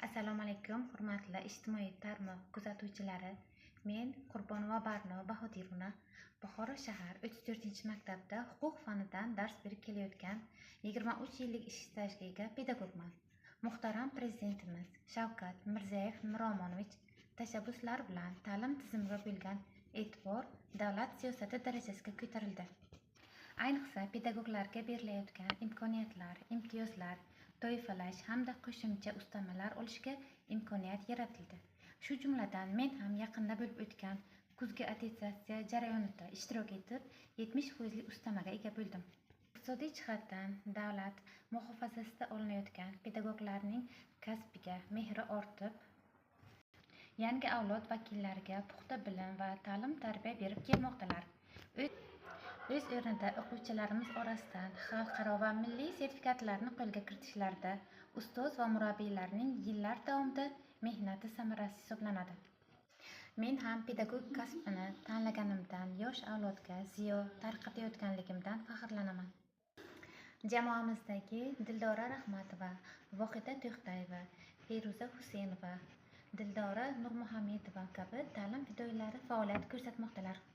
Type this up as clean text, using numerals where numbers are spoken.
Assalomu alaykum, hurmatli ijtimoiy tarmoq kuzatuvchilari. Men Qurbonova Barno Bahodirona Buxoro shahar 34-maktabda huquq fanidan dars berib kelayotgan 23 yillik ish stajiga ega pedagogman. Muhtaram prezidentimiz Shavkat Mirziyoyev Miromonovich tashabbuslari bilan ta'lim tizimiga bo'lgan e'tibor davlat siyosati darajasiga ko'tarildi. Ayniqsa pedagoglarga berilayotgan imkoniyatlar, imtiyozlar, toifalash hamda qo'shimcha ustamalar olishga imkoniyat yaratildi. Shu jumladan men ham yaqinda bo'lib o'tgan kuzgi attestatsiya jarayonida ishtirok etib, 70% ustamaga ega bo'ldim. Iqtisodiy jihatdan davlat muhofazasida olinayotgan pedagoglarning kasbiga mehri ortib, yangi avlod vakillariga puxta bilim va ta'lim-tarbiya berib kelmoqdalar. O'z o'rnida o'quvchilarimiz orasidan xalqaro va milliy sertifikatlarni qo'lga kiritishlarida ustoz va murabbiylarning yillar davomida mehnati samarasi hisoblanadi. Men ham pedagog kasbini tanlaganimdan yosh avlodga ziyo tarqatayotganligimdan faxrlanaman. Jamoamizdagi Dildora Rahmatova, Vohida To'xtayeva, Feruza Husenova, Dildora Nurmuhamedova kabi ta'lim fidoyilari faoliyat ko'rsatmoqdalar.